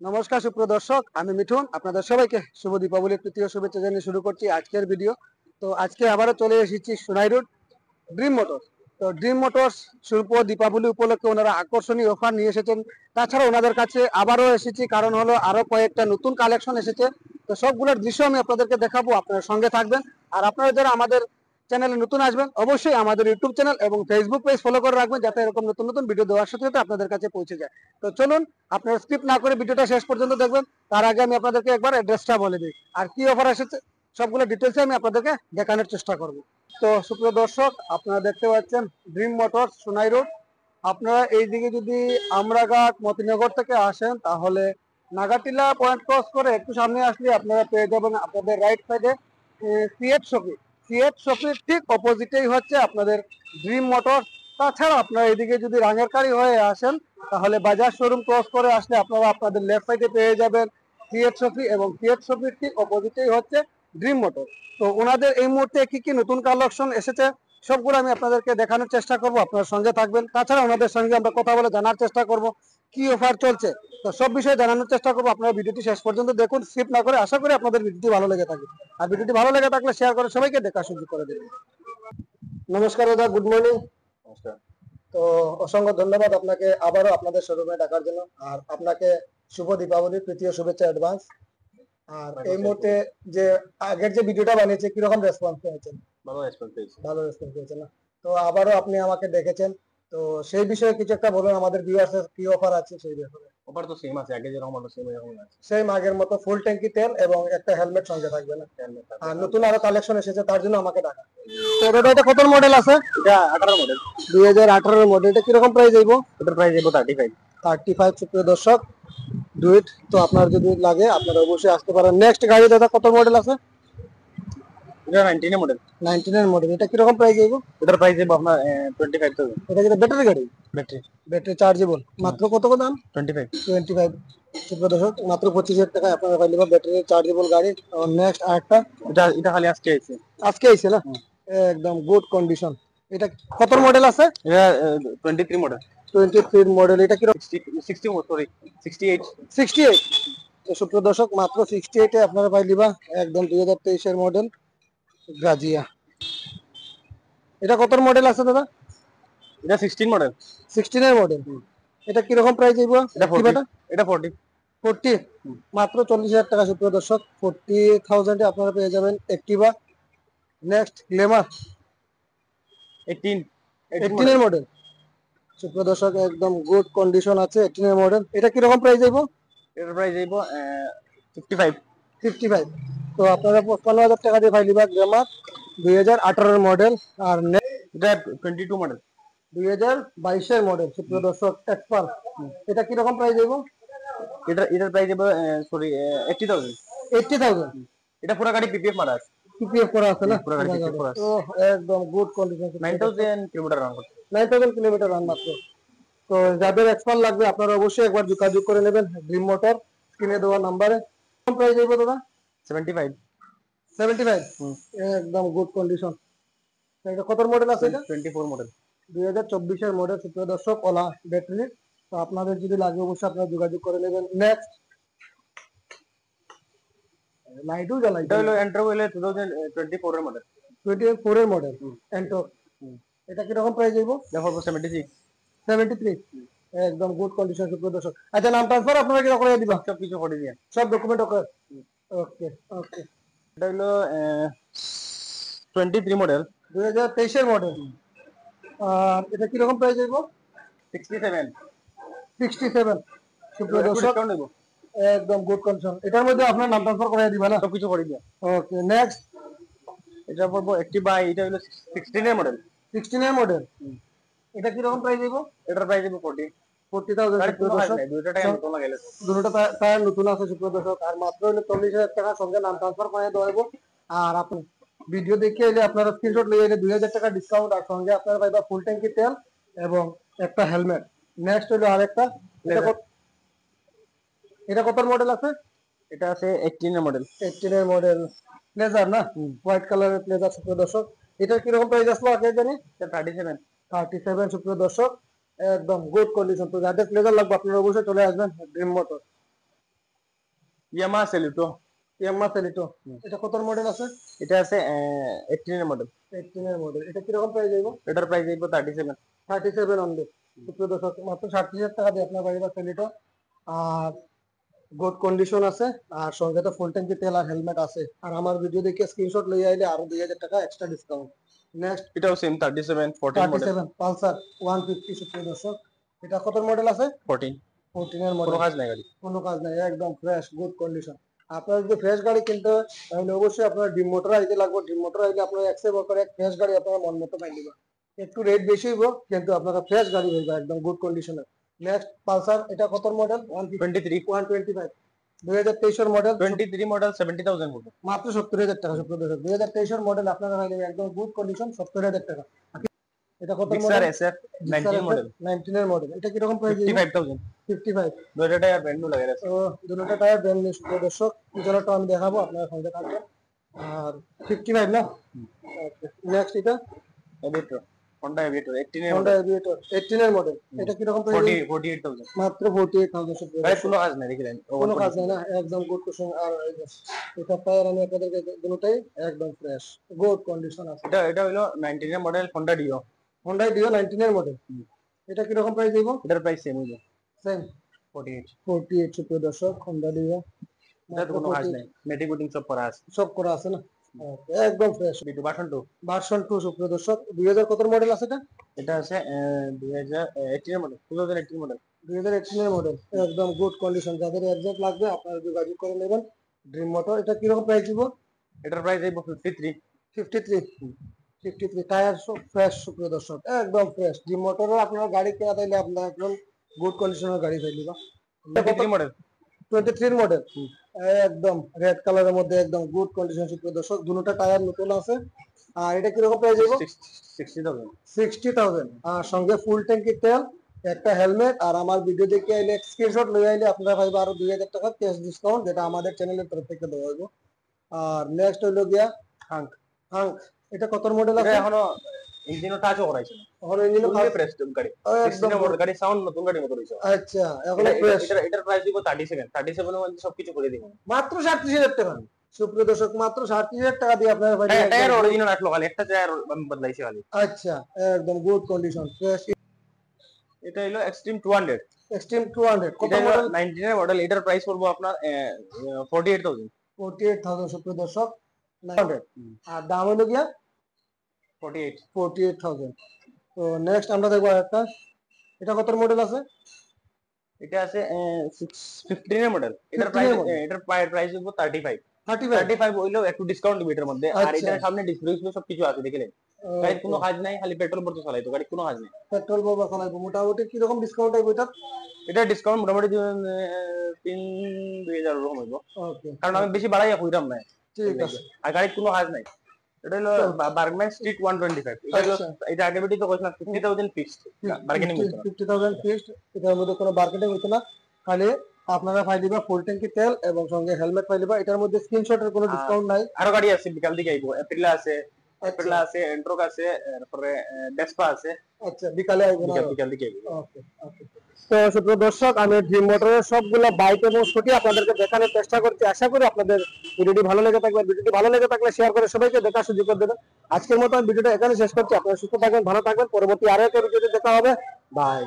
নমস্কার সুপ্রিয় দর্শক, আমি মিঠুন। আপনাদের সবাইকে শুভ দীপাবলির তৃতীয় শুভেচ্ছা জানিয়ে শুরু করছি আজকের ভিডিও। তো আজকে আবারও চলে এসেছি সোনাই রোড ড্রিম মোটরস। তো ড্রিম মোটরস শিল্প দীপাবলি উপলক্ষে ওনারা আকর্ষণীয় অফার নিয়ে এসেছেন। তাছাড়া ওনাদের কাছে আবারও এসেছি, কারণ হলো আরো কয়েকটা নতুন কালেকশন এসেছে। তো সবগুলোর দৃশ্য আমি আপনাদেরকে দেখাবো, আপনারা সঙ্গে থাকবেন। আর আপনারা যারা আমাদের চ্যানেলে নতুন আসবেন, অবশ্যই আমাদের ইউটিউব চ্যানেল এবং ফেসবুক পেজ ফলো করে রাখবেন, যাতে এরকম নতুন নতুন ভিডিও দেওয়ার সাথে সাথে আপনাদের কাছে পৌঁছে যায়। তো চলুন, আপনারা স্কিপ না করে ভিডিওটা শেষ পর্যন্ত দেখবেন। তার আগে আমি আপনাদেরকে একবার অ্যাড্রেসটা বলে দিই, আর কি অফার এসেছে সবগুলো ডিটেলসে আমি আপনাদেরকে দেখানোর চেষ্টা করব। তো সুপ্রিয় দর্শক, আপনারা দেখতে পাচ্ছেন ড্রিম মোটরস সোনাই রোড। আপনারা এইদিকে যদি আমরাঘাট মতিনগর থেকে আসেন, তাহলে নাগাটিলা পয়েন্ট ক্রস করে একটু সামনে আসলে আপনারা পেয়ে যাবেন আপনাদের রাইট সাইডে সিএট শপি। সিএট শপির ঠিক অপোজিটেই হচ্ছে আপনাদের ড্রিম মোটর। তাছাড়া আপনারা এদিকে যদি রাঙেরকারি হয়ে আসেন, তাহলে বাজার শোরুম ক্রস করে আসলে আপনারা আপনাদের লেফট সাইডে পেয়ে যাবেন সিএট শপি, এবং সিএট শপির ঠিক অপোজিটেই হচ্ছে ড্রিম মোটর। তো ওনাদের এই মুহূর্তে কি কি নতুন কালেকশন এসেছে সবগুলো আমি আপনাদেরকে দেখানোর চেষ্টা করব, আপনার সঙ্গে থাকবেন। তাছাড়া ওনাদের সঙ্গে আমরা কথা বলে জানার চেষ্টা করব কি অফার চলছে। তো সব বিষয়ে জানানোর চেষ্টা করবো। আপনারা ভিডিওটি শেষ পর্যন্ত দেখুন, স্কিপ না করে। আশা করি আপনাদের ভিডিওটি ভালো লেগে থাকে। আর ভিডিওটি ভালো লেগে থাকলে শেয়ার করে সবাইকে দেখার সুযোগ করে দেবেন। নমস্কার দাদা, গুড মর্নিং। নমস্কার। তো অসংখ্য ধন্যবাদ আপনাকে আবারও আপনাদের শোরুমে ডাকার জন্য, আর আপনাকে শুভ দীপাবলির তৃতীয় শুভেচ্ছা অ্যাডভান্স। আর এই মুহূর্তে যে আগের যে ভিডিওটা বানিয়েছে, কিরকম রেসপন্স পেয়েছেন? ভালো রেসপন্স পেয়েছি। ভালো রেসপন্স পেয়েছেন না? তো আবারও আপনি আমাকে দেখেছেন, তো সেই বিষয়ে কিছু একটা বলুন আমাদের ভিউয়ার্সের, কি অফার আছে সেই ব্যাপারে। অফার তো সেম আছে, আগে যেরকম হলো সেম এরকম আছে। সেম আগের মতো ফুল ট্যাঙ্কি তেল এবং একটা হেলমেট সঙ্গে থাকবে না? Helmet থাকবে। আর নতুন আরো কালেকশন এসেছে, তার জন্য আমাকে ডাকা। তো দাদা, এটা কত মডেল আছে? এটা 18 মডেল। 2018 মডেল। এটা কিরকম প্রাইস আইবো? এটার প্রাইস দেবো 35। 35। সুপ্রিয় দর্শক, ডুইট। তো আপনার যদি লাগে আপনারা অবশ্যই আসতে পারেন। নেক্সট গাড়ি দাদা কত মডেল আছে? এটা 19 এর মডেল। 19 এর মডেল। এটা কিরকম প্রাইস আইবো? এটার প্রাইস দেবো আপনার 25,000। এটা কি ব্যাটারি গাড়ি? ব্যাটারি। Battery chargeable. মাত্র কত দাম? 25। 25। সুপ্রিয় দর্শক, মাত্র 25,000 টাকায় আপনারা পাইলে ব্যাটারি চার্জেবল গাড়ি। আর নেক্সট আরেকটা, এটা খালি আজকে আইছে। আজকে আইছে না? একদম গুড কন্ডিশন। এটা কত মডেল আছে? এটা 23 মডেল। 23 মডেল। এটা কিরকম? 60 সরি 68। 68। তো সুপ্রিয় দর্শক, মাত্র 68 এ আপনারা পাই লিবা একদম 2023 এর মডেল গ্রাজিয়া। এটা কত মডেল আছে দাদা? এটা 16 মডেল। 16 এর মডেল। এটা কি রকম প্রাইস আইবো? এটা 40। এটা 40। 40। মাত্র 40,000 টাকা। সুপ্রিয় দর্শক, 40,000 এ আপনারা পেয়ে যাবেন অ্যাক্টিভা। Next Glamour 18। 18 এর মডেল। সুপ্রিয় দর্শক, একদম গুড কন্ডিশন আছে 18 এর মডেল। এটা কি রকম প্রাইস আইবো? এটার প্রাইস দেবো 55। 55। তো আপনারা 55,000 টাকা দিয়ে পাইলিবা গ্ল্যামার 2018 এর মডেল। আর এটা 22 মডেল। 2022 এর মডেল। সুপ্রিয় দর্শক, এক্সপাল। এটা কি রকম প্রাইস আইবো? এটার প্রাইস দেবো সরি 80,000। 80,000। এটা পুরো গাড়ি পিপিএফ মারা আছে। পিপিএফ করা আছে না? পুরো গাড়ি পিপিএফ করা আছে। তো একদম গুড কন্ডিশন। 9000 কিলোমিটার রান করছে। 9000 কিলোমিটার রান মাত্র। তো যাদের এক্সপাল লাগবে আপনারা অবশ্যই একবার যোগাযোগ করে নেবেন ড্রিম মোটর, স্ক্রিনে দেওয়া নাম্বারে। কম প্রাইস আইবো দাদা? 75। 75। একদম গুড কন্ডিশন। এটা কত মডেল আছে? এটা 24 মডেল। 2024 এর মডেল। সুপ্রিয় দর্শক, ওলা ব্যাটারি। তো আপনাদের যদি লাগে অবশ্যই আপনারা যোগাযোগ করে নেবেন। নেক্সট লাইটও জ্বালাই। এটা হলো এন্ট্রো হলো 2024 এর মডেল। 24 এর মডেল এন্টো। এটা কি রকম প্রাইস আইবো? দেখো 76। 73। একদম গুড কন্ডিশন। সুপ্রিয় দর্শক, আচ্ছা নাম ট্রান্সফার আপনারা কি করে দিবা? সব কিছু করে দিয়ে। সব ডকুমেন্ট ওকে। ওকে ওকে। এটা হলো 23 মডেল। 2023 এর মডেল। আর এটা কি রকম প্রাইস আইবো? 67। 67। সুপ্রিয় দর্শক, ডিসকাউন্ট দেব। একদম গুড কন্ডিশন। এটার মধ্যে আপনার নাম ট্রান্সফার করে দিবা না? সব কিছু করে দিয়ে। Okay next. এটা পড়বো অ্যাক্টিভা। এটা হলো 16 এর মডেল। 16 এর মডেল। এটা কি রকম প্রাইস আইবো? এটার প্রাইস দেব 40। 40,000। গাড়ি সুপ্রিয় কোনো কাজ দর্শক, নাই, দুইটা টাকা নতুন লাগাইলে। দুটো টায়ার নতুন আছে। সুপ্রিয় দর্শক, আর মাত্র হলো 40,000 টাকা সঙ্গে নাম ট্রান্সফার করে দেওয়া হইব। আর আপনি ভিডিও দেখে এলে আপনারা স্ক্রিনশট নিয়ে এলে 2,000 টাকা ডিসকাউন্ট, আর সঙ্গে আপনারা পাইবা ফুল ট্যাঙ্কি তেল এবং একটা হেলমেট। নেক্সট হলো আরেকটা। এটা কত মডেল আছে? এটা আছে 18 এর মডেল। 18 এর মডেল। প্লেজার না? হোয়াইট কালারের প্লেজার। সুপ্রিয় দর্শক, এটা কি রকম প্রাইস আসলো আগে জানি? এটা 37। 37। সুপ্রিয় দর্শক, একদম গুড কন্ডিশন। তো যাদের প্লেজার লাগবে আপনারা অবশ্যই চলে আসবেন ড্রিম মোটর। ইয়ামাহা সেলিটো। ইয়ামাহা সেলিটো। এটা কত মডেল আছে? এটা আছে 18 এর মডেল। 18 এর মডেল। এটা কি রকম প্রাইস যাইব? এটার প্রাইস যাইব 37। 37 অনলি। সুপ্রিয় দর্শক, মাত্র 60,000 টাকা দিয়ে আপনার পাইবা সেলিটো। আর গুড কন্ডিশন আছে, আর সঙ্গে তো ফুল ট্যাঙ্কি তেল আর হেলমেট আছে। আর আমার ভিডিও দেখে স্ক্রিনশট লই আইলে আরো 2000 টাকা এক্সট্রা ডিসকাউন্ট। নেক্সট এটাও সেম 37 14 মডেল। 37 পালসার 150। সুপ্রিয় দর্শক, এটা কত মডেল আছে? 14। 14 এর মডেল। কোনো কাজ নাই গাড়ি। কোনো কাজ নাই, একদম ফ্রেশ গুড কন্ডিশন। আপনার যদি ফ্রেশ গাড়ি কিনতে হয় তাহলে অবশ্যই আপনার ড্রিম মোটর আইতে লাগবে। ড্রিম মোটর আইলে আপনার একসেপ্ট করে এক ফ্রেশ গাড়ি আপনারা মন মতো পাই দিবেন। একটু রেট বেশি হইব কিন্তু আপনারা ফ্রেশ গাড়ি হইবে একদম গুড কন্ডিশনের। নেক্সট পালসার, এটা কত মডেল? 23। 125 2023 এর মডেল। 23 মডেল 70,000 পড়বে। মাত্র 70,000 টাকা। সুপ্রিয় দর্শক, 2023 এর মডেল আপনারা পাই যাবেন একদম গুড কন্ডিশন 70,000 টাকা। এটা কত Gixxer মডেল? SF 19 model. 19 এর মডেল। এটা কি রকম প্রাইস? 55,000। 55। দুইটা টায়ার ব্র্যান্ড নিউ লাগাই আছে। তো দুটো টায়ার ব্র্যান্ড নিউ। সুপ্রিয় দর্শক, পিছনেরটা আমি দেখাবো, আপনারা সঙ্গে থাকবেন। আর 55 না? নেক্সট এটা এভিয়েটর, Honda Aviator 18 এর Honda মডেল। Aviator 18 এর মডেল। এটা কি রকম প্রাইস? 48,000। মাত্র 48,000। সুপ্রিয় ভাই দর্শক, কোনো কাজ নাই দেখিলেন। কোনো কাজ নাই না, একদম গুড কন্ডিশন। আর এটা টায়ার আমি আপনাদেরকে দুটোটাই একদম ফ্রেশ গুড কন্ডিশন আছে। এটা হলো 19 এর model Honda Dio। Honda Dio 19 এর মডেল। এটা কি রকম প্রাইস দিব? এটার প্রাইস সেম হইলো সেম 48। 48। সুপ্রিয় দর্শক, Honda Dio এটা তো কোনো কাজ নাই, মেটিং বুটিং সব করা আছে। সব করা আছে না? একদম ফ্রেশ। B2 version 2। ভার্সন 2। সুপ্রিয় দর্শক, 2000 কত মডেল আছে এটা? এটা আছে 2018 এর মডেল, 2018 মডেল। 2018 এর মডেল, একদম গুড কন্ডিশন। যাদের এক্সাক্ট লাগবে আপনারা যোগাযোগ করে নেবেন। Dream motor. এটা কি রকম প্রাইস দিব? এটার প্রাইস যাইব 53। 53 টায়ার সব ফ্রেশ। সুপ্রিয় দর্শক, একদম ফ্রেশ। ড্রিম মোটরে আপনারা গাড়ি কেনা তাইলে আপনারা একদম গুড কন্ডিশনের গাড়ি পাইলিবা। 23 মডেল। 23 মডেল, একদম রেড কালারের মধ্যে একদম গুড কন্ডিশন। সুপ্রিয় দর্শক, দুটোটা টায়ার নতুন আছে। আর এটা কি রকম প্রাইস দিব? 60,000। 60,000। আর সঙ্গে ফুল ট্যাঙ্কি তেল, একটা হেলমেট। আর আমার ভিডিও দেখে আইলে স্ক্রিনশট লই আইলে আপনারা পাইবা আরো 2000 টাকা ক্যাশ ডিসকাউন্ট, যেটা আমাদের চ্যানেলের তরফ থেকে দেওয়া হইব। আর নেক্সট হইলো গিয়া হাঙ্ক। হাঙ্ক। এটা কত মডেল এটা আছে? এখনো ইঞ্জিনও টাচও করাইছে না। এখন ইঞ্জিন ফুললি ফ্রেশ গাড়ি। একদম 16 এর মডেল গাড়ি, সাউন্ড নতুন গাড়ি মতো হইছে। আচ্ছা, এখন ফ্রেশ। এটার প্রাইস দিব 37। 37 এর মধ্যে সবকিছু করে দিব। মাত্র 37,000 টাকা। সুপ্রিয় দর্শক, মাত্র 37,000 টাকা দিয়ে আপনারা পাই যাবেন। টায়ার অরিজিনাল রাখলো, খালি একটা টায়ার আমি বদলাইছি খালি। আচ্ছা, একদম গুড কন্ডিশন ফ্রেশ। এটা হলো এক্সট্রিম 200। এক্সট্রিম 200 কত এটা মডেল? 19 এর মডেল। এটার প্রাইস পড়বো আপনার 48,000। 48,000। সুপ্রিয় দর্শক, 900। আর দাম হলো গিয়া 48। 48,000। তো নেক্সট আমরা দেখবো একটা। এটা কত মডেল আছে? এটা আছে 15 এর মডেল। 15 এর model। এটার প্রাইস হলো 35। 35। 35 হইলেও একটু ডিসকাউন্ট দিবে এটার মধ্যে। আর আচ্ছা। এটার সামনে ডিসপ্লে সবকিছু আছে দেখিলেন। গাড়ির কোনো কাজ নাই, খালি পেট্রোল ভরতে চালাইতো, গাড়ির কোনো কাজ নাই। পেট্রোল বাবা চালাইবো। মোটামুটি কি রকম ডিসকাউন্ট আইবো এটা? এটা ডিসকাউন্ট মোটামুটি 3-2,000 এরকম হইব। ওকে, কারণ আমি বেশি বাড়াইয়া কইরাম না। ঠিক আছে। আর গাড়ির কোনো কাজ নাই। এটা হলো বার্গম্যান স্ট্রিট 125। আচ্ছা। এটা আগে বেটি তো কইছিলাম 50,000 ফিক্সড, বার্গেনিং হইতো না। 50,000 ফিক্সড। এটার মধ্যে কোনো মার্কেটিং হইতো না। খালি আপনারা পাই দিবা ফুল ট্যাঙ্কি তেল এবং সঙ্গে হেলমেট পাই দিবা। এটার মধ্যে স্ক্রিনশটের কোনো ডিসকাউন্ট নাই। আরো গাড়ি আছে, বিকাল দিকে আইবো। এপ্রিলা আছে, এন্ট্রোক আছে, তারপরে ডেসপা আছে। আচ্ছা, বিকালে আইবো না? বিকাল দিকে আইবো। ওকে ওকে। তো সুপ্রিয় দর্শক, আমি ড্রিম মোটরের সবগুলো বাইক এবং স্কুটি আপনাদেরকে দেখানোর চেষ্টা করছি। আশা করি আপনাদের ভিডিওটি ভালো লেগে থাকবে। ভিডিওটি ভালো লেগে থাকলে শেয়ার করে সবাইকে দেখার সুযোগ করে দেবেন। আজকের মতো আমি ভিডিওটা এখানে শেষ করছি। আপনারা সুস্থ থাকবেন, ভালো থাকবেন। পরবর্তী আরো একটা ভিডিওতে দেখা হবে। বাই।